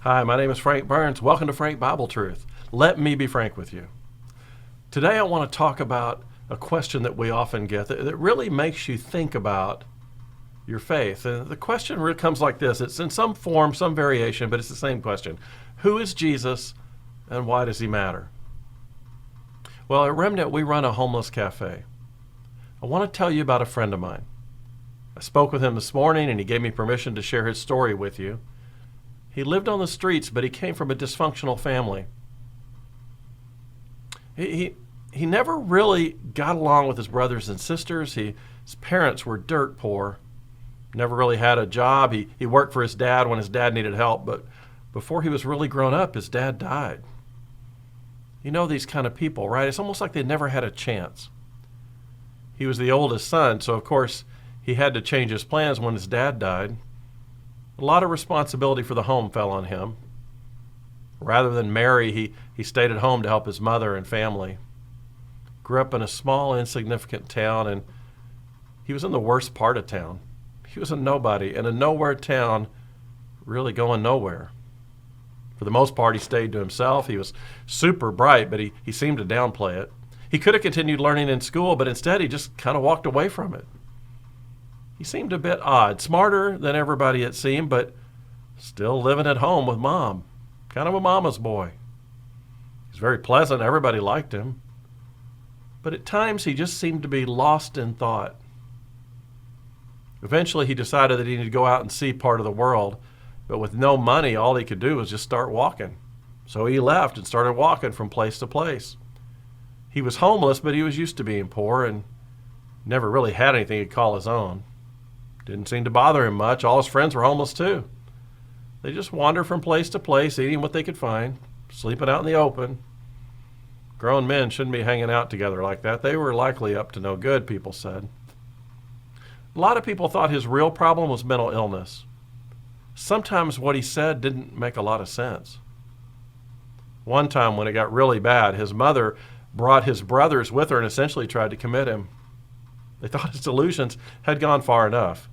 Hi, my name is Frank Burns. Welcome to Frank Bible Truth. Let me be frank with you. Today I want to talk about a question that we often get that really makes you think about your faith. And the question really comes like this. It's in some form, some variation, but it's the same question. Who is Jesus and why does he matter? Well, at Remnant, we run a homeless cafe. I want to tell you about a friend of mine. I spoke with him this morning and he gave me permission to share his story with you. He lived on the streets, but he came from a dysfunctional family. He never really got along with his brothers and sisters. His parents were dirt poor. Never really had a job. He worked for his dad when his dad needed help, but before he was really grown up, his dad died. You know these kind of people, right? It's almost like they never had a chance. He was the oldest son, so of course he had to change his plans when his dad died. A lot of responsibility for the home fell on him. Rather than marry, he stayed at home to help his mother and family. Grew up in a small, insignificant town, and he was in the worst part of town. He was a nobody in a nowhere town, really going nowhere. For the most part, he stayed to himself. He was super bright, but he seemed to downplay it. He could have continued learning in school, but instead he just kind of walked away from it. He seemed a bit odd, smarter than everybody it seemed, but still living at home with mom. Kind of a mama's boy. He's very pleasant. Everybody liked him. But at times he just seemed to be lost in thought. Eventually he decided that he needed to go out and see part of the world, but with no money, all he could do was just start walking. So he left and started walking from place to place. He was homeless, but he was used to being poor and never really had anything he'd call his own. Didn't seem to bother him much. All his friends were homeless too. They just wandered from place to place, eating what they could find, sleeping out in the open. Grown men shouldn't be hanging out together like that. They were likely up to no good, people said. A lot of people thought his real problem was mental illness. Sometimes what he said didn't make a lot of sense. One time when it got really bad, his mother brought his brothers with her and essentially tried to commit him. They thought his delusions had gone far enough.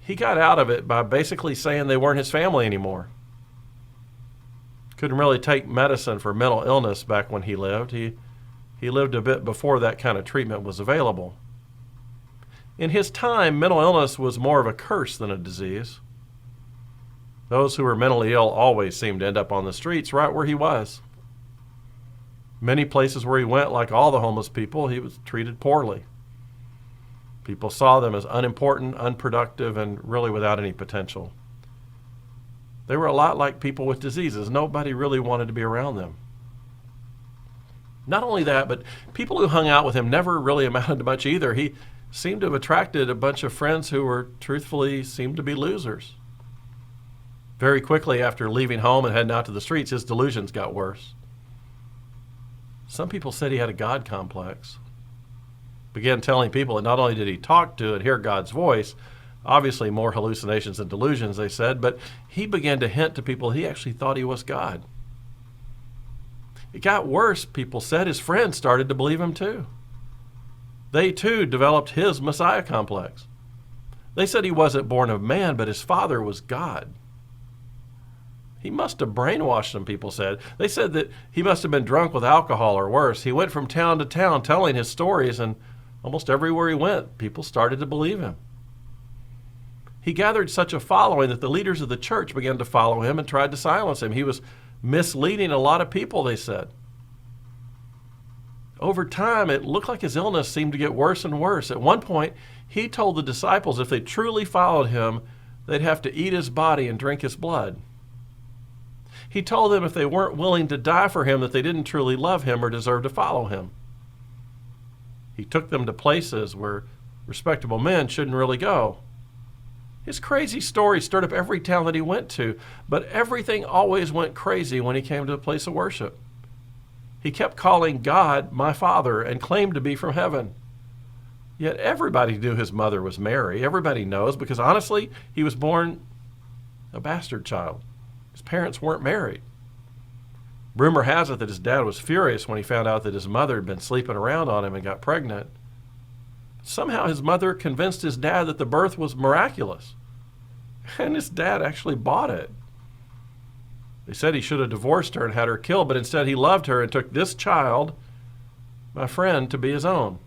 He got out of it by basically saying they weren't his family anymore. Couldn't really take medicine for mental illness back when he lived. He lived a bit before that kind of treatment was available. In his time, mental illness was more of a curse than a disease. Those who were mentally ill always seemed to end up on the streets right where he was. Many places where he went, like all the homeless people, he was treated poorly. People saw them as unimportant, unproductive, and really without any potential. They were a lot like people with diseases. Nobody really wanted to be around them. Not only that, but people who hung out with him never really amounted to much either. He seemed to have attracted a bunch of friends who were, truthfully, seemed to be losers. Very quickly after leaving home and heading out to the streets, his delusions got worse. Some people said he had a God complex. Began telling people that not only did he talk to and hear God's voice, obviously more hallucinations than delusions, they said, but he began to hint to people he actually thought he was God. It got worse, people said. His friends started to believe him too. They too developed his Messiah complex. They said he wasn't born of man, but his father was God. He must have brainwashed them, people said. They said that he must have been drunk with alcohol or worse. He went from town to town telling his stories, and almost everywhere he went, people started to believe him. He gathered such a following that the leaders of the church began to follow him and tried to silence him. He was misleading a lot of people, they said. Over time, it looked like his illness seemed to get worse and worse. At one point, he told the disciples if they truly followed him, they'd have to eat his body and drink his blood. He told them if they weren't willing to die for him, that they didn't truly love him or deserve to follow him. He took them to places where respectable men shouldn't really go. His crazy story stirred up every town that he went to, but everything always went crazy when he came to a place of worship. He kept calling God my Father and claimed to be from heaven. Yet everybody knew his mother was Mary. Everybody knows because honestly, he was born a bastard child. His parents weren't married. Rumor has it that his dad was furious when he found out that his mother had been sleeping around on him and got pregnant. Somehow his mother convinced his dad that the birth was miraculous. And his dad actually bought it. They said he should have divorced her and had her killed, but instead he loved her and took this child, my friend, to be his own.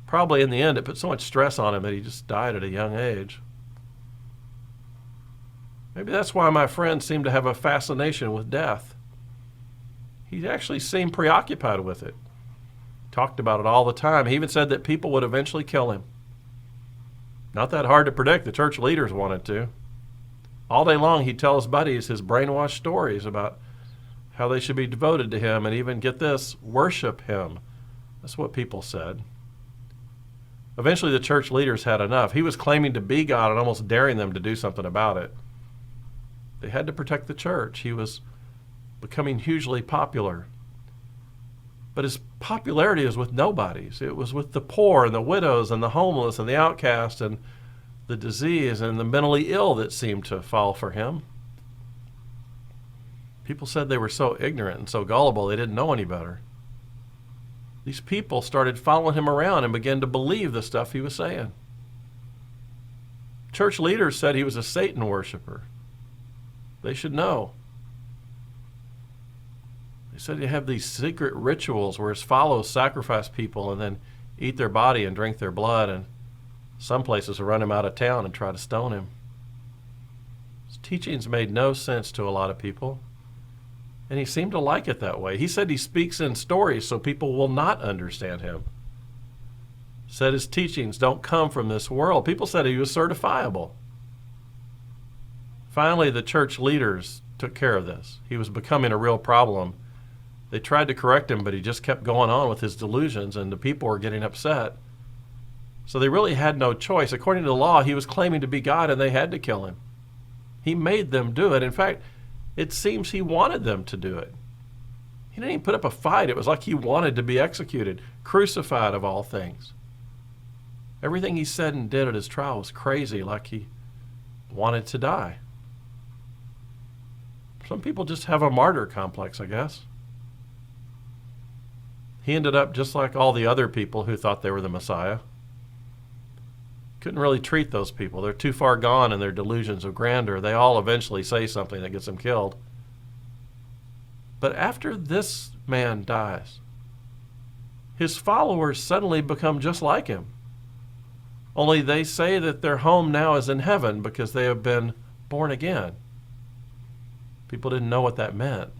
Probably in the end it put so much stress on him that he just died at a young age. Maybe that's why my friend seemed to have a fascination with death. He actually seemed preoccupied with it. Talked about it all the time. He even said that people would eventually kill him. Not that hard to predict. The church leaders wanted to. All day long he'd tell his buddies his brainwashed stories about how they should be devoted to him and even, get this, worship him. That's what people said. Eventually the church leaders had enough. He was claiming to be God and almost daring them to do something about it. They had to protect the church. He was becoming hugely popular. But his popularity was with nobodies. It was with the poor and the widows and the homeless and the outcast and the disease and the mentally ill that seemed to fall for him. People said they were so ignorant and so gullible they didn't know any better. These people started following him around and began to believe the stuff he was saying. Church leaders said he was a Satan worshiper. They should know. They said he had these secret rituals where his followers sacrifice people and then eat their body and drink their blood, and some places will run him out of town and try to stone him. His teachings made no sense to a lot of people, and he seemed to like it that way. He said he speaks in stories so people will not understand him. Said his teachings don't come from this world. People said he was certifiable. Finally, the church leaders took care of this. He was becoming a real problem. They tried to correct him, but he just kept going on with his delusions, and the people were getting upset. So they really had no choice. According to the law, he was claiming to be God, and they had to kill him. He made them do it. In fact, it seems he wanted them to do it. He didn't even put up a fight. It was like he wanted to be executed, crucified of all things. Everything he said and did at his trial was crazy, like he wanted to die. Some people just have a martyr complex, I guess. He ended up just like all the other people who thought they were the Messiah. Couldn't really treat those people. They're too far gone in their delusions of grandeur. They all eventually say something that gets them killed. But after this man dies, his followers suddenly become just like him. Only they say that their home now is in heaven because they have been born again. People didn't know what that meant.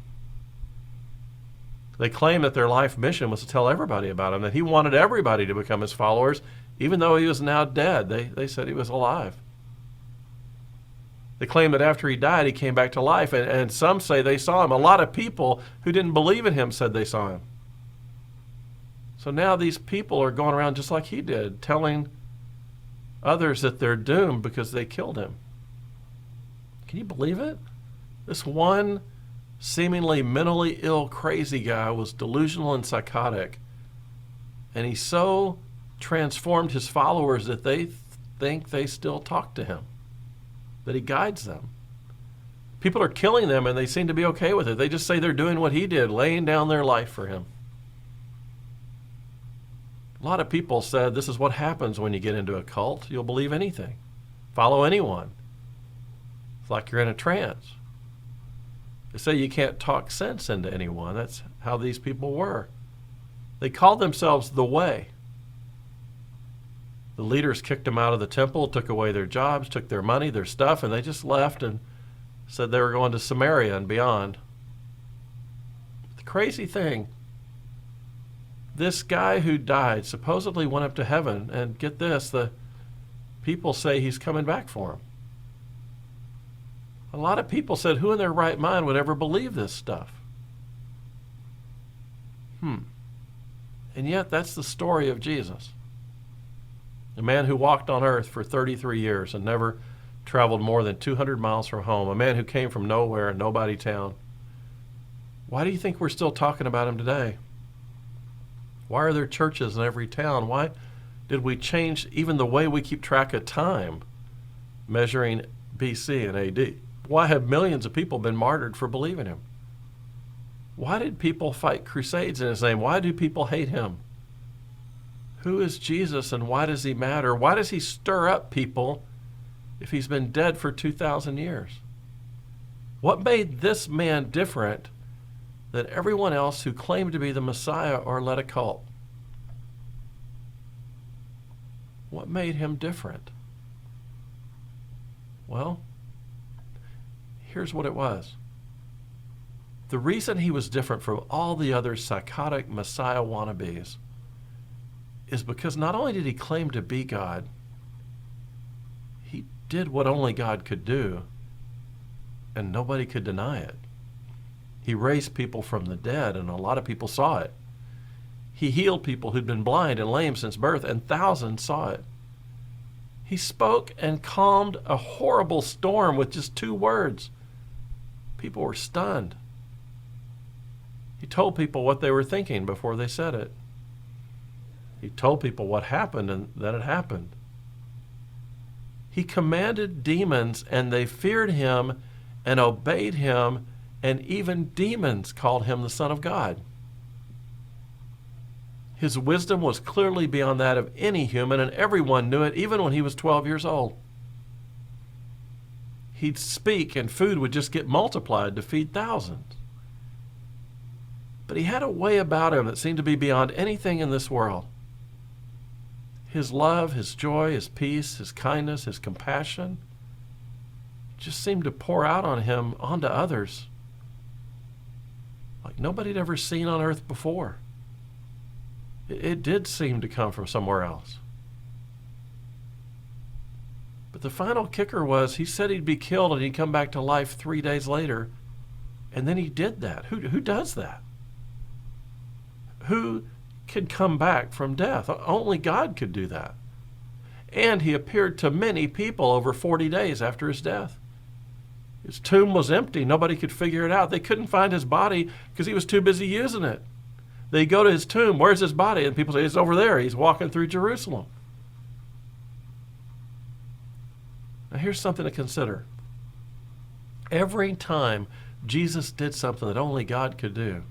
They claimed that their life mission was to tell everybody about him, that he wanted everybody to become his followers, even though he was now dead. They said he was alive. They claimed that after he died, he came back to life, and some say they saw him. A lot of people who didn't believe in him said they saw him. So now these people are going around just like he did, telling others that they're doomed because they killed him. Can you believe it? This one seemingly mentally ill, crazy guy was delusional and psychotic. And he so transformed his followers that they think they still talk to him, that he guides them. People are killing them and they seem to be okay with it. They just say they're doing what he did, laying down their life for him. A lot of people said this is what happens when you get into a cult. You'll believe anything, follow anyone. It's like you're in a trance. They say you can't talk sense into anyone. That's how these people were. They called themselves the Way. The leaders kicked them out of the temple, took away their jobs, took their money, their stuff, and they just left and said they were going to Samaria and beyond. The crazy thing, this guy who died supposedly went up to heaven, and get this, the people say he's coming back for him. A lot of people said, who in their right mind would ever believe this stuff? And yet that's the story of Jesus. A man who walked on earth for 33 years and never traveled more than 200 miles from home. A man who came from nowhere, nobody town. Why do you think we're still talking about him today? Why are there churches in every town? Why did we change even the way we keep track of time, measuring BC and AD? Why have millions of people been martyred for believing him? Why did people fight crusades in his name? Why do people hate him? Who is Jesus and why does he matter? Why does he stir up people if he's been dead for 2,000 years? What made this man different than everyone else who claimed to be the Messiah or led a cult? What made him different? Well, here's what it was. The reason he was different from all the other psychotic Messiah wannabes is because not only did he claim to be God, he did what only God could do, and nobody could deny it. He raised people from the dead, and a lot of people saw it. He healed people who'd been blind and lame since birth, and thousands saw it. He spoke and calmed a horrible storm with just 2 words. People were stunned. He told people what they were thinking before they said it. He told people what happened and that it happened. He commanded demons, and they feared him and obeyed him, and even demons called him the Son of God. His wisdom was clearly beyond that of any human, and everyone knew it, even when he was 12 years old. He'd speak, and food would just get multiplied to feed thousands. But he had a way about him that seemed to be beyond anything in this world. His love, his joy, his peace, his kindness, his compassion just seemed to pour out on him onto others like nobody had ever seen on earth before. It did seem to come from somewhere else. But the final kicker was he said he'd be killed and he'd come back to life 3 days later, and then he did that. Who does that? Who can come back from death? Only God could do that. And he appeared to many people over 40 days after his death. His tomb was empty. Nobody could figure it out. They couldn't find his body because he was too busy using it. They go to his tomb. Where's his body? And people say, it's over there. He's walking through Jerusalem. Now here's something to consider. Every time Jesus did something that only God could do,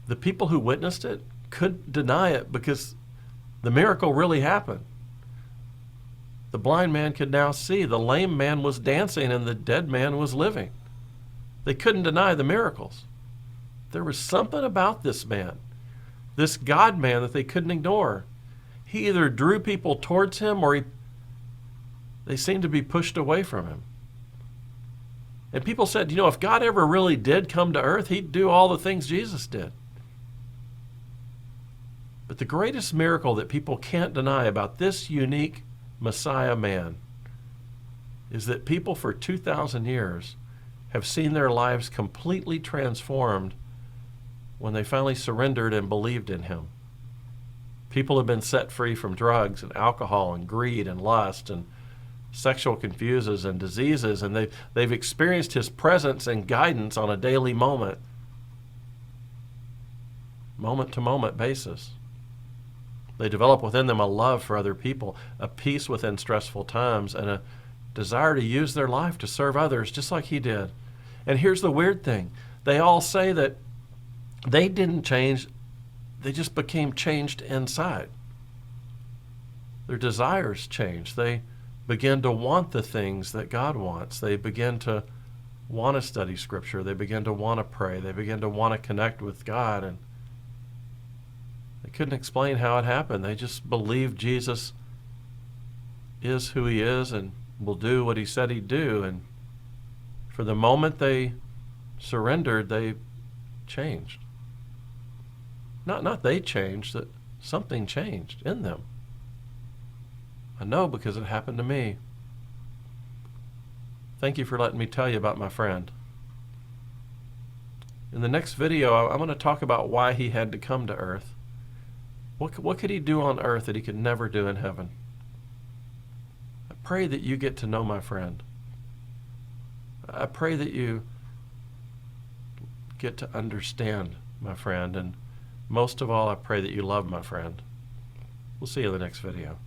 the people who witnessed it couldn't deny it because the miracle really happened. The blind man could now see. The lame man was dancing and the dead man was living. They couldn't deny the miracles. There was something about this man, this God man, that they couldn't ignore. He either drew people towards him or they seemed to be pushed away from him. And people said, if God ever really did come to earth, he'd do all the things Jesus did. But the greatest miracle that people can't deny about this unique Messiah man is that people for 2,000 years have seen their lives completely transformed when they finally surrendered and believed in him. People have been set free from drugs and alcohol and greed and lust and sexual confusions and diseases, and they've experienced his presence and guidance on a daily moment-to-moment basis. They develop within them a love for other people, a peace within stressful times, and a desire to use their life to serve others just like he did. And here's the weird thing. They all say that they didn't change, they just became changed inside. Their desires changed. They began to want the things that God wants. They began to want to study Scripture. They began to want to pray. They began to want to connect with God. And they couldn't explain how it happened. They just believed Jesus is who he is and will do what he said he'd do. And for the moment they surrendered, they changed. Not they changed, that something changed in them. I know because it happened to me. Thank you for letting me tell you about my friend. In the next video, I'm going to talk about why he had to come to earth. What could he do on earth that he could never do in heaven? I pray that you get to know my friend. I pray that you get to understand my friend. And most of all, I pray that you love my friend. We'll see you in the next video.